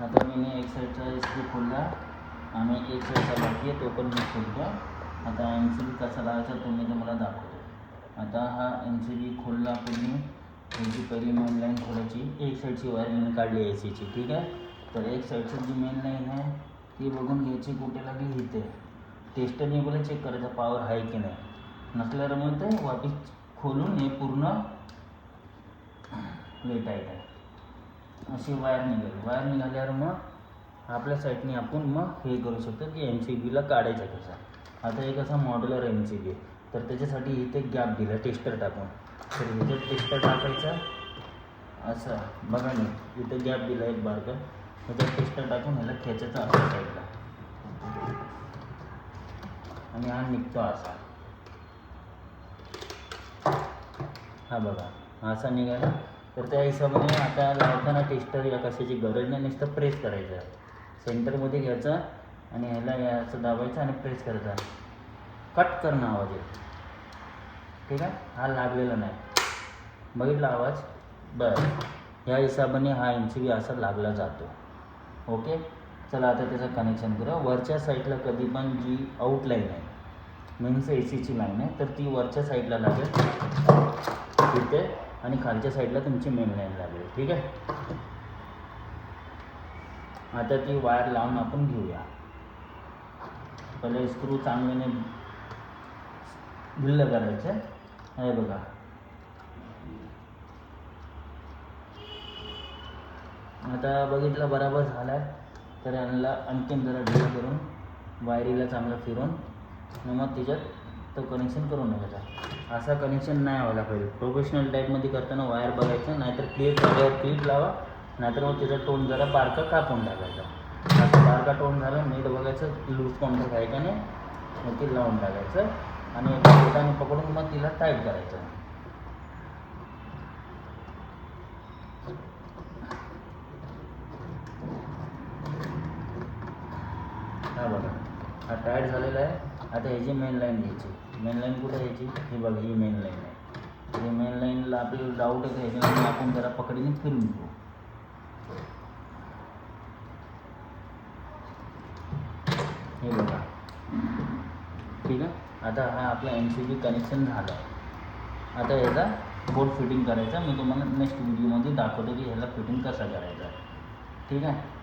आता मी एक साईडचा स्क्रू खोलला आणि एक साईडचा बाकी आहे तो पण मी खोलतो. आता MCB कसा लावायचा तो मी तुम्हाला दाखवतो. आता हा MCB खोलला पूर्ण. त्याची पहिली मेन लाईन खोलायची. एक साईडची वायर मी काढली ACची, ठीक आहे. तर एक साईडची जी मेन लाईन आहे ती बघून घ्यायची कुठे लागली इथे. टेस्टरने बोला चेक करायचा पॉवर आहे की नाही. नसल्यावर मग ते वापस खोलून हे पूर्ण लई टाईट आहे अशी वायर निघाली. वायर निघाल्यावर मग आपल्या साईडने आपण मग हे करू शकतो की MCBला काढायचं कसा. आता एक असा मॉड्युलर MCB आहे तर त्याच्यासाठी इथे गॅप दिला टेस्टर टाकून. तर इथे टेस्टर टाकायचा असं बघा नाही इथे गॅप दिला एक बारका. त्याच्यात टेस्टर टाकून ह्याला खेचायचा असा साईडला आणि हा निघतो असा. हा बघा असा निघाला. तर त्या हिशोबाने आता लावताना टेस्टर या कशाची गरज नाही, नुसतं प्रेस करायचं. सेंटरमध्ये घ्यायचा आणि ह्याला याचं दाबायचं आणि प्रेस करायचा. कट करणं आवाज येतो, ठीक आहे. हा लागलेला नाही, बघितला आवाज. बरं ह्या हिशोबाने हा MCB असा लागला जातो. ओके चला आता त्याचं कनेक्शन करूया. वरच्या साईडला कधी पण जी आउटलाईन आहे मीन्स ACची लाईन आहे तर ती वरच्या साईडला लागेल तिथे आणि खालच्या साईडला तुमची मेन लाईन लागेल, ठीक आहे. आता ती वायर लावून आपण घेऊया. पहिले स्क्रू चांगल्याने ढिल्लं करायचं. हे बघा आता बघितलं बरोबर झाला आहे. तर यांना आणखीन जरा ढिल्लं करून वायरीला चांगलं फिरून मग त्याच्यात तो कनेक्शन करून टाकायचा. असा कनेक्शन नाही व्हायला पाहिजे. प्रोफेशनल टाईपमध्ये करताना वायर बघायचं, नाहीतर क्लिप लावल्यावर क्लिप लावा, नाहीतर मग त्याचा टोन जरा बारका कापून टाकायचा. असं बारका टोन झाला नीट बघायचं लूज कॉन्टॅक्ट आहे का नाही, मग ते लावून टाकायचं आणि एका बोटाने पकडून मग तिला टाईट करायचं. हा बघा हा टाईट झालेला आहे. आता ह्याची मेन लाईन घ्यायची. मेन लाईन कुठे घ्यायची ही बघा, ही मेन लाईन आहे. ही मेन लाईनला आपल्याला डाऊट आहे ह्याच्यामध्ये आपण जरा पकडीने फिरून घेऊ. हे बघा ठीक आहे. आता हा आपला MCB कनेक्शन झाला आहे. आता ह्याचा बोर्ड फिटिंग करायचा. मी तुम्हाला नेक्स्ट व्हिडिओमध्ये दाखवतो की ह्याला फिटिंग कसा करायचा, ठीक आहे.